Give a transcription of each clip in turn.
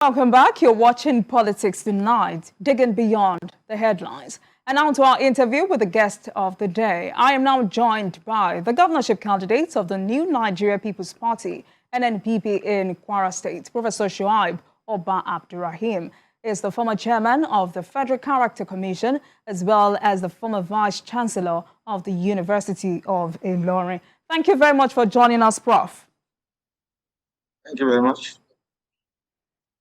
Welcome back. You're watching Politics Tonight, digging beyond the headlines. And now to our interview with the guest of the day. I am now joined by the governorship candidates of the New Nigeria People's Party, NNPP in Kwara State. Professor Shuaib Oba Abdulraheem is the former chairman of the Federal Character Commission, as well as the former vice chancellor of the University of Ilorin. Thank you very much for joining us, Prof. Thank you very much.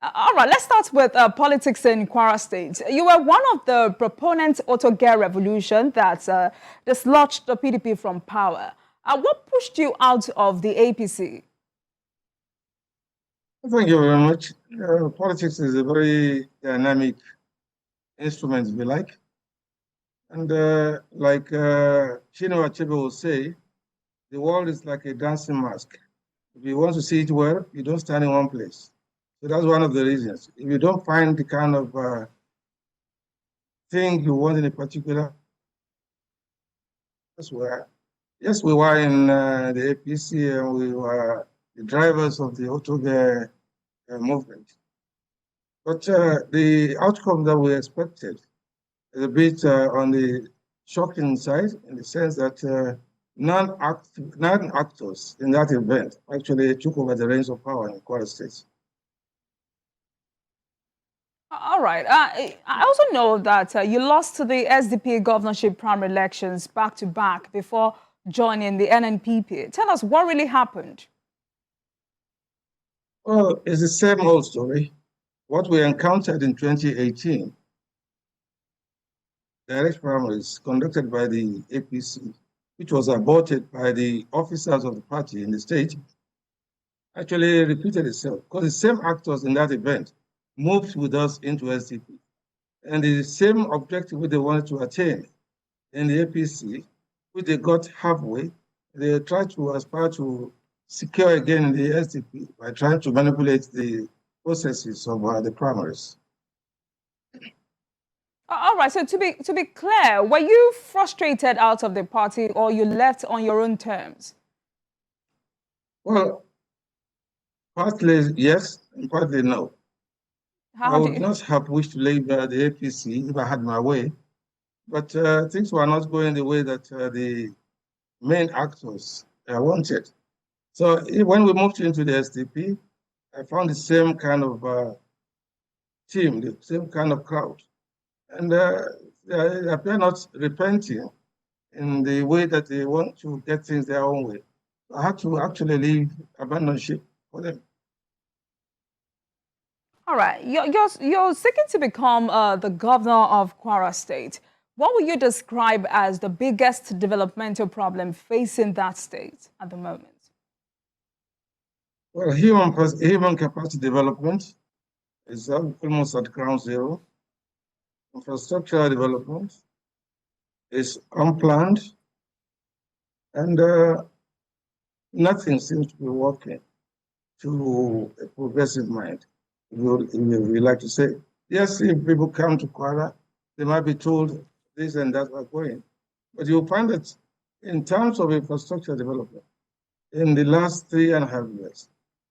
All right, let's start with politics in Kwara State. You were one of the proponents of Otoge revolution that dislodged the PDP from power. What pushed you out of the APC? Thank you very much. Politics is a very dynamic instrument, if you like. And like Chinua Achebe will say, the world is like a dancing mask. If you want to see it well, you don't stand in one place. So that's one of the reasons. If you don't find the kind of thing you want in a particular, that's where, yes, we were in the APC and we were the drivers of the Otoge movement. But the outcome that we expected is a bit on the shocking side, in the sense that non-actors in that event actually took over the reins of power in Kwara State. All right. I also know that you lost to the SDP governorship primary elections back to back before joining the NNPP. Tell us what really happened. Well, it's the same old story. What we encountered in 2018, direct primaries conducted by the APC, which was aborted by the officers of the party in the state, actually repeated itself, because the same actors in that event moved with us into SDP. And the same objective which they wanted to attain in the APC, which they got halfway, they tried to aspire to secure again in the SDP by trying to manipulate the processes of the primaries. All right. So to be clear, were you frustrated out of the party or you left on your own terms? Well, partly yes, and partly no. I would not have wished to leave the APC if I had my way, but things were not going the way that the main actors wanted. So when we moved into the SDP, I found the same kind of team, the same kind of crowd. And they appear not repenting in the way that they want to get things their own way. I had to actually leave, abandon ship for them. All right. You're seeking to become the governor of Kwara State. What would you describe as the biggest developmental problem facing that state at the moment? Well, human capacity development is almost at ground zero. Infrastructure development is unplanned, and nothing seems to be working to a progressive mind. We like to say, yes, if people come to Kwara, they might be told this and that are going. But you'll find that in terms of infrastructure development, in the last 3.5 years,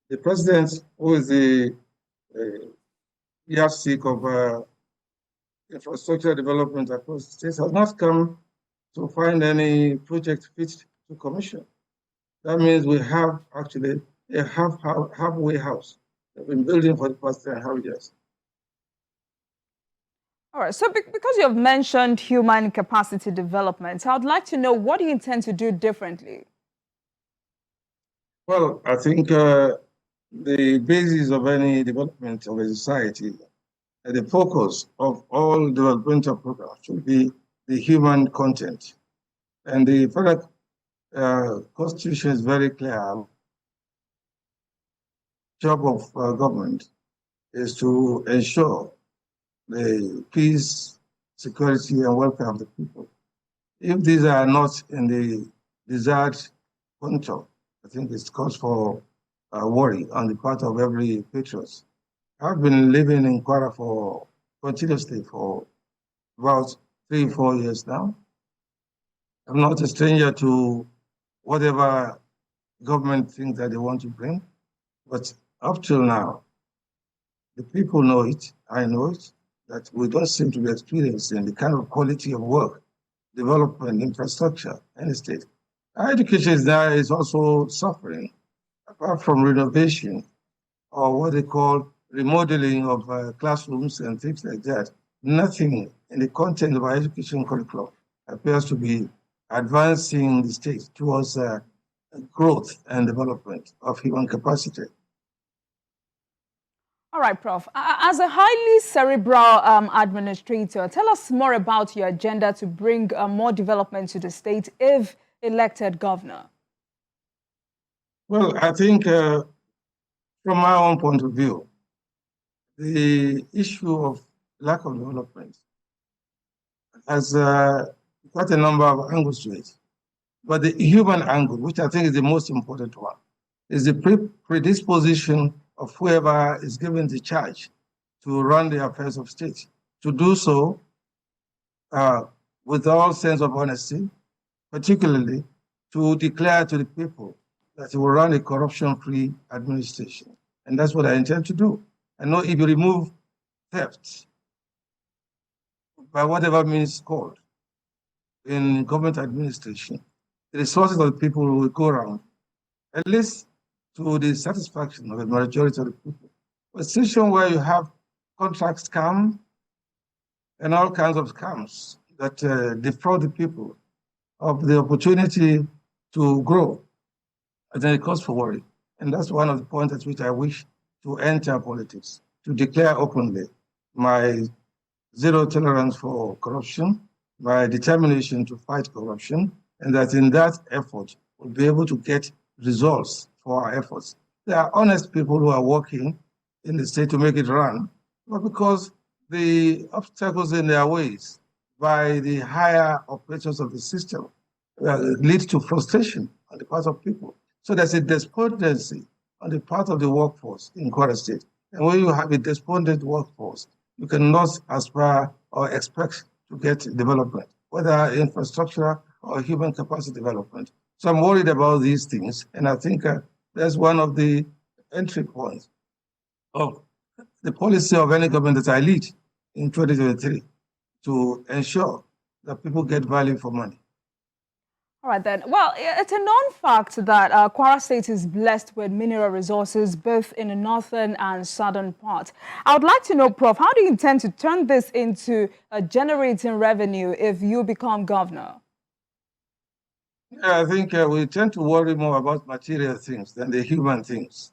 the president, who is the yardstick of infrastructure development across the states, has not come to find any project fit to commission. That means we have actually a halfway house that we've been building for the past 3.5 years. All right, so because you have mentioned human capacity development, I would like to know, what do you intend to do differently? Well, I think the basis of any development of a society, the focus of all developmental programs should be the human content. And the federal constitution is very clear. Job of government is to ensure the peace, security, and welfare of the people. If these are not in the desired contour, I think it's cause for worry on the part of every patriot. I've been living in Kwara continuously for about 3-4 years now. I'm not a stranger to whatever government things that they want to bring, but up till now, The people know it, I know it, that we don't seem to be experiencing the kind of quality of work, development, infrastructure in the state. Our education is also suffering, apart from renovation or what they call remodeling of classrooms and things like that. Nothing in the content of our education curriculum appears to be advancing the state towards growth and development of human capacity. All right, Prof. As a highly cerebral administrator, tell us more about your agenda to bring more development to the state if elected governor. Well, I think from my own point of view, the issue of lack of development has quite a number of angles to it. But the human angle, which I think is the most important one, is the predisposition of whoever is given the charge to run the affairs of state, to do so with all sense of honesty, particularly to declare to the people that he will run a corruption-free administration. And that's what I intend to do. I know if you remove theft, by whatever means called, in government administration, the resources of the people will go around, at least to the satisfaction of the majority of the people. A situation where you have contract scam and all kinds of scams that defraud the people of the opportunity to grow, and then it calls for worry. And that's one of the points at which I wish to enter politics, to declare openly my zero tolerance for corruption, my determination to fight corruption, and that in that effort, we'll be able to get results for our efforts. There are honest people who are working in the state to make it run, but because the obstacles in their ways by the higher operators of the system lead to frustration on the part of people. So there's a despondency on the part of the workforce in Kwara State. And when you have a despondent workforce, you cannot aspire or expect to get development, whether infrastructure or human capacity development. So I'm worried about these things, and I think that's one of the entry points of the policy of any government that I lead in 2023 to ensure that people get value for money. All right, then. Well, it's a known fact that Kwara State is blessed with mineral resources both in the northern and southern part. I would like to know, Prof, how do you intend to turn this into generating revenue if you become governor? Yeah, I think we tend to worry more about material things than the human things.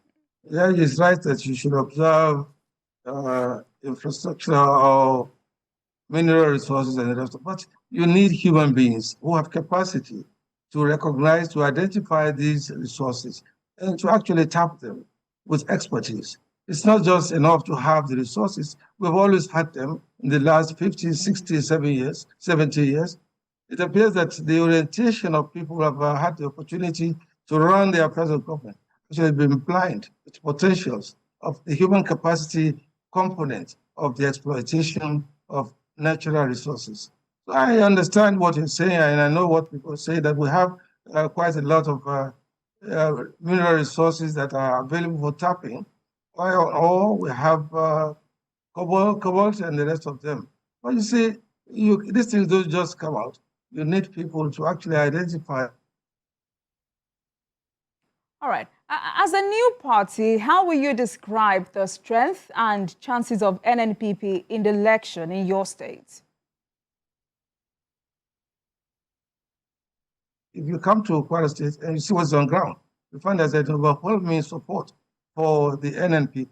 Yeah, it's right that you should observe infrastructure or mineral resources and the rest of it, but you need human beings who have capacity to recognize, to identify these resources, and to actually tap them with expertise. It's not just enough to have the resources. We've always had them in the last 50, 60, 70 years. It appears that the orientation of people who have had the opportunity to run their present government actually been blind with potentials of the human capacity component of the exploitation of natural resources. So I understand what you're saying, and I know what people say, that we have quite a lot of mineral resources that are available for tapping, or we have cobalt and the rest of them. But you see, these things don't just come out. You need people to actually identify. All right. As a new party, how will you describe the strength and chances of NNPP in the election in your state? If you come to Kwara State and you see what's on ground, you find there's an overwhelming support for the NNPP,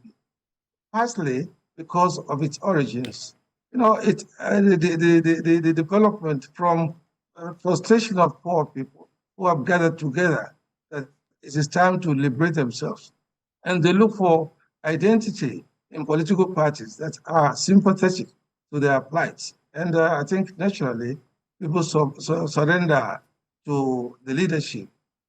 partly because of its origins. You know, the development from frustration of poor people who have gathered together that it is time to liberate themselves. And they look for identity in political parties that are sympathetic to their plight. And I think naturally people surrender to the leadership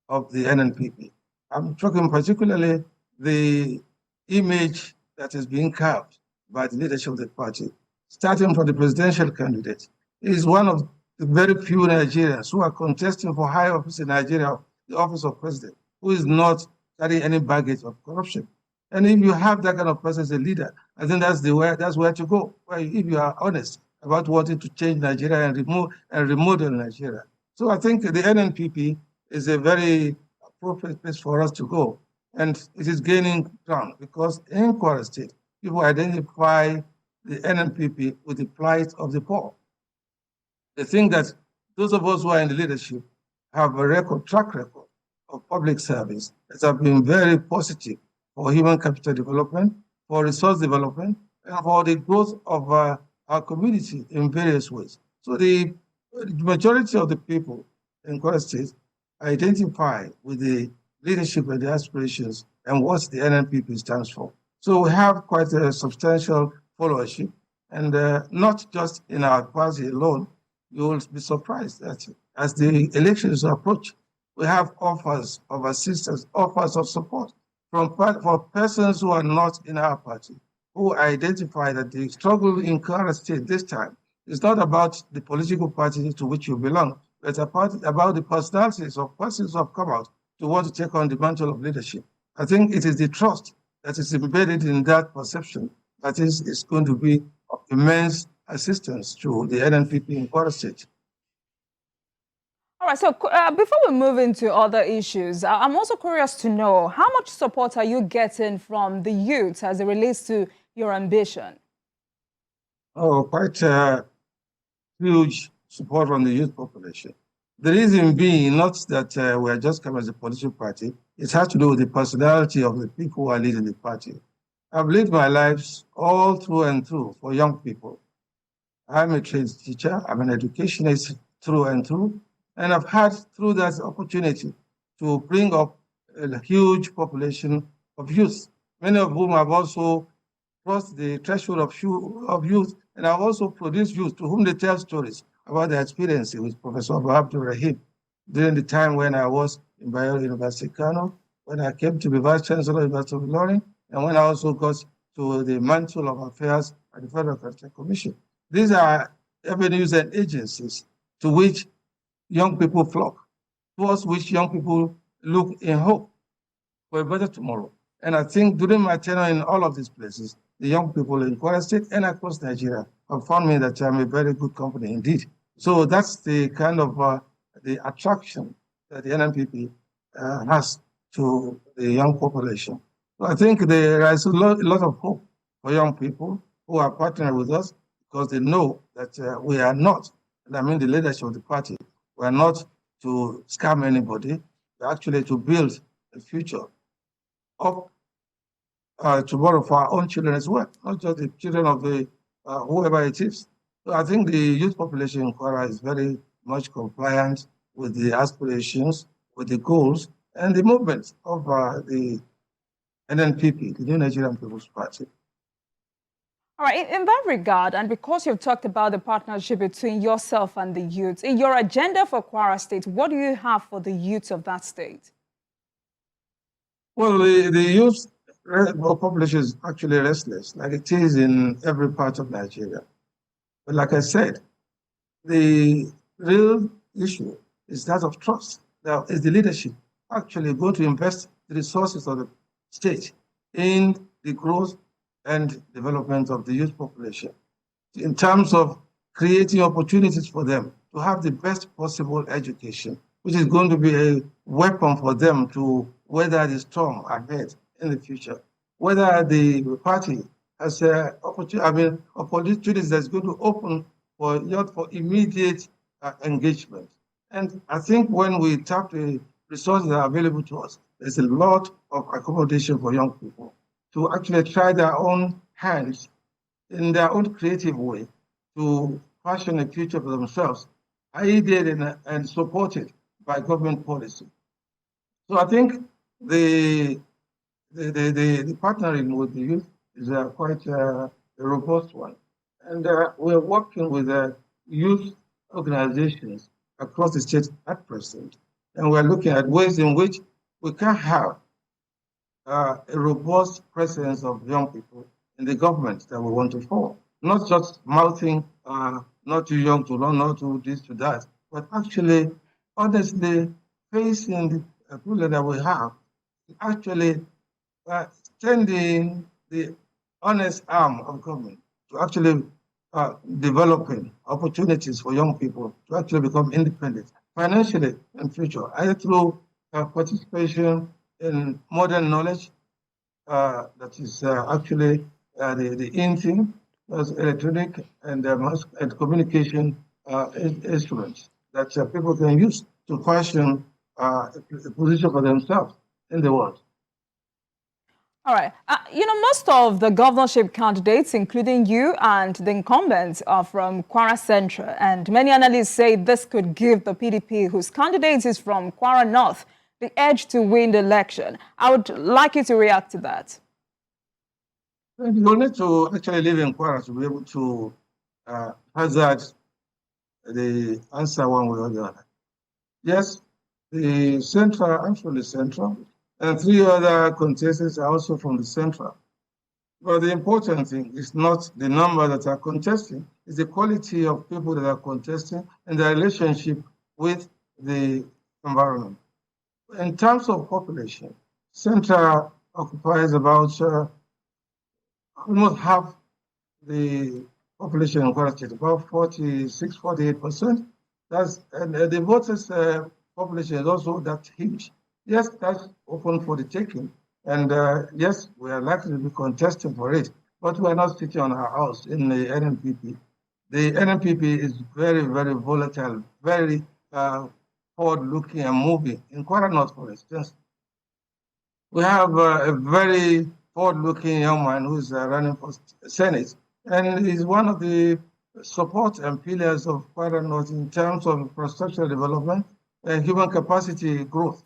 of the NNPP. I'm talking particularly the image that is being carved by the leadership of the party, starting from the presidential candidate. He is one of the very few Nigerians who are contesting for high office in Nigeria, the office of president, who is not carrying any baggage of corruption. And if you have that kind of person as a leader, I think that's where to go. If you are honest about wanting to change Nigeria and remodel Nigeria. So I think the NNPP is a very appropriate place for us to go. And it is gaining ground because in Kwara State, people identify the NNPP with the plight of the poor. They think that those of us who are in the leadership have a track record of public service that have been very positive for human capital development, for resource development, and for the growth of our community in various ways. So the majority of the people in Kwara State identify with the leadership and the aspirations and what the NNPP stands for. So we have quite a substantial followership, and not just in our party alone. You will be surprised that as the elections approach, we have offers of assistance, offers of support for persons who are not in our party, who identify that the struggle in Kwara State this time is not about the political party to which you belong, but it's about the personalities of persons who have come out to want to take on the mantle of leadership. I think it is the trust that is embedded in that perception that is going to be of immense assistance to the NNPP in Kwara State. All right, so before we move into other issues, I'm also curious to know how much support are you getting from the youth as it relates to your ambition? Oh, quite huge support from the youth population. The reason being not that we are just coming as a political party, it has to do with the personality of the people who are leading the party. I've lived my lives all through and through for young people. I'm a trained teacher, I'm an educationist through and through, and I've had through that opportunity to bring up a huge population of youth, many of whom have also crossed the threshold of youth, and I've also produced youth to whom they tell stories about their experiences with Professor Oba Abdulraheem during the time when I was in Bayero University, Kano, when I came to be Vice Chancellor of the University of Ilorin, and when I also got to the mantle of affairs at the Federal Cultural Commission. These are avenues and agencies to which young people flock, towards which young people look in hope for a better tomorrow. And I think during my tenure in all of these places, the young people in Kwara State and across Nigeria have found me that I'm a very good company indeed. So that's the kind of the attraction that the NNPP has to the young population. So I think there is a lot of hope for young people who are partnering with us because they know that we are not, and I mean the leadership of the party, we are not to scam anybody, we're actually to build a future of tomorrow for our own children as well, not just the children of the whoever it is. So I think the youth population in Kwara is very much compliant with the aspirations, with the goals, and the movements of the NNPP, the New Nigerian People's Party. All right, in that regard, and because you've talked about the partnership between yourself and the youth, in your agenda for Kwara State, what do you have for the youth of that state? Well, the youth population is actually restless, like it is in every part of Nigeria. But like I said, the real issue is that of trust. Now, is the leadership actually going to invest the resources of the state in the growth and development of the youth population in terms of creating opportunities for them to have the best possible education, which is going to be a weapon for them to weather the storm ahead in the future. Whether the party has opportunities that's going to open for youth for immediate engagement. And I think when we tap the resources that are available to us, there's a lot of accommodation for young people to actually try their own hands in their own creative way to fashion a future for themselves, aided and supported by government policy. So I think the partnering with the youth is quite a robust one. And we're working with youth organizations across the state at present. And we're looking at ways in which we can have a robust presence of young people in the government that we want to form. Not just mouthing, not too young to learn, not to this, to that, but actually, honestly, facing the problem that we have, actually extending the honest arm of government to actually developing opportunities for young people to actually become independent financially in future, either through participation in modern knowledge, that is actually the in-thing, as electronic and mass and communication instruments that people can use to fashion a position for themselves in the world. All right. Most of the governorship candidates, including you and the incumbents, are from Kwara Central. And many analysts say this could give the PDP, whose candidate is from Kwara North, the edge to win the election. I would like you to react to that. You need to actually live in Kwara to be able to hazard the answer one way or the other. Yes, the central, I'm from the central, and 3 other contestants are also from the central. But the important thing is not the number that are contesting, it's the quality of people that are contesting and the relationship with the environment. In terms of population, Central occupies about almost half the population in Kwara State, about 46, 48%. And the voters' population is also that huge. Yes, that's open for the taking. And yes, we are likely to be contesting for it, but we are not sitting on our house in the NNPP. The NNPP is very, very volatile, very forward-looking and moving. In Kwara North, for instance, we have a very forward-looking young man who is running for Senate, and he's one of the support and pillars of Kwara North in terms of infrastructure development and human capacity growth.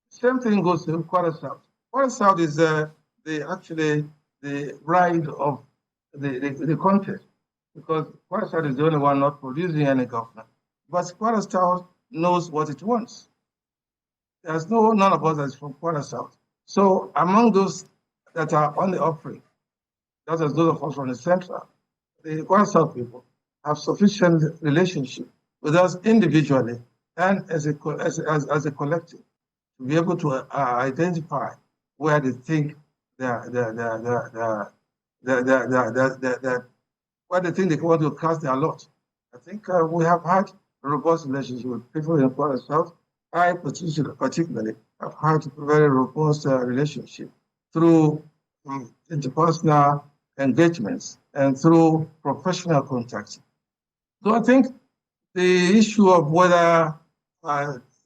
Same thing goes to Kwara South. Kwara South is actually the bride of the contest, because Kwara South is the only one not producing any governor. But Kwara South knows what it wants. There's none of us that's from Kwara South. So among those that are on the offering, that is those of us from the central, the Kwara South people have sufficient relationship with us individually and as a collective to be able to identify where they think where they think they want to cast their lot. I think we have had a robust relationship with people in Kwara South. I particularly have had a very robust relationship through interpersonal engagements and through professional contacts. So I think the issue of whether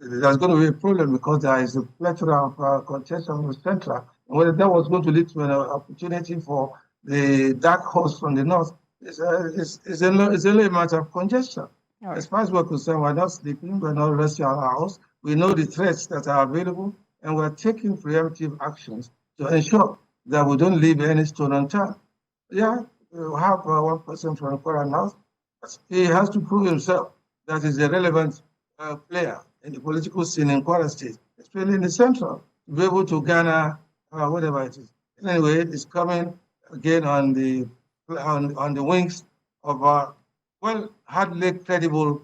there's going to be a problem because there is a plethora of contests from the central, and whether that was going to lead to an opportunity for the dark horse from the north is only a matter of congestion. Right. As far as we're concerned, we're not sleeping, we're not resting our house. We know the threats that are available, and we're taking preemptive actions to ensure that we don't leave any stone unturned. Yeah, we have one person from Kwara North. He has to prove himself that he's a relevant player in the political scene in Kwara State, especially in the central, to be able to garner whatever it is. Anyway, it's coming again on the wings of a hardly credible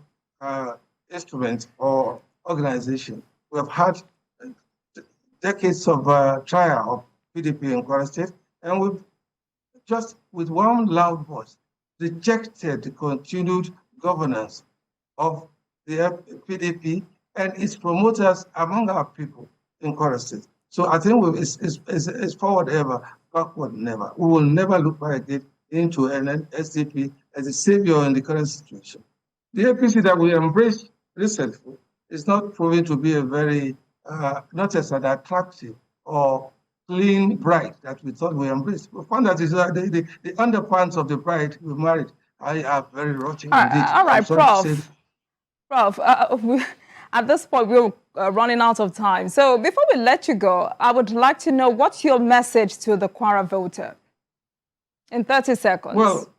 instrument or organization. We have had decades of trial of PDP in Kwara State, and we've just with one loud voice rejected the continued governance of the PDP and its promoters among our people in Kwara State. So I think it's forward ever, backward never. We will never look back again into an SDP as a savior in the current situation. The APC that we embraced recently is not proving to be a very, not as an attractive or clean bride that we thought we embraced. We found that the underpants of the bride we married are very rotten indeed. All right, Prof. Prof, at this point, we're running out of time. So before we let you go, I would like to know what's your message to the Kwara voter in 30 seconds. Well,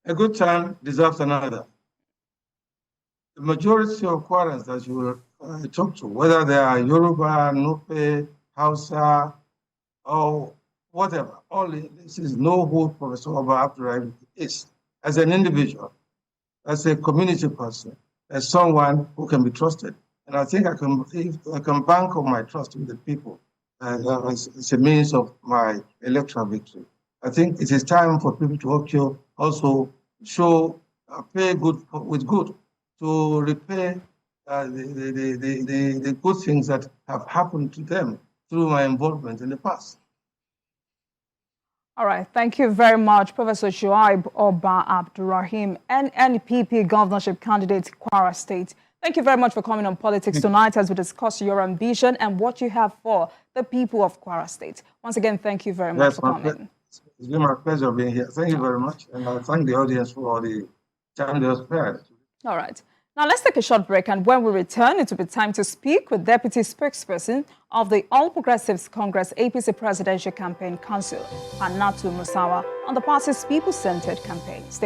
a good time deserves another. The majority of Kwarans that you will talk to, whether they are Yoruba, Nupe, Hausa, or whatever, all this is know who Professor Oba Abdulraheem is as an individual, as a community person, as someone who can be trusted. And I think I can bank on my trust with the people as a means of my electoral victory. I think it is time for people to also show pay good with good to repay the good things that have happened to them through my involvement in the past. All right. Thank you very much, Professor Shuaib Oba Abdulraheem, NNPP governorship candidate, Kwara State. Thank you very much for coming on Politics Tonight as we discuss your ambition and what you have for the people of Kwara State. Once again, thank you very much for coming. It's been my pleasure being here. Thank you very much. And I thank the audience for the time they spared. All right. Now let's take a short break, and when we return, it will be time to speak with Deputy Spokesperson of the All Progressives Congress APC Presidential Campaign Council, Hannatu Musawa, on the party's people-centered campaign. Stay with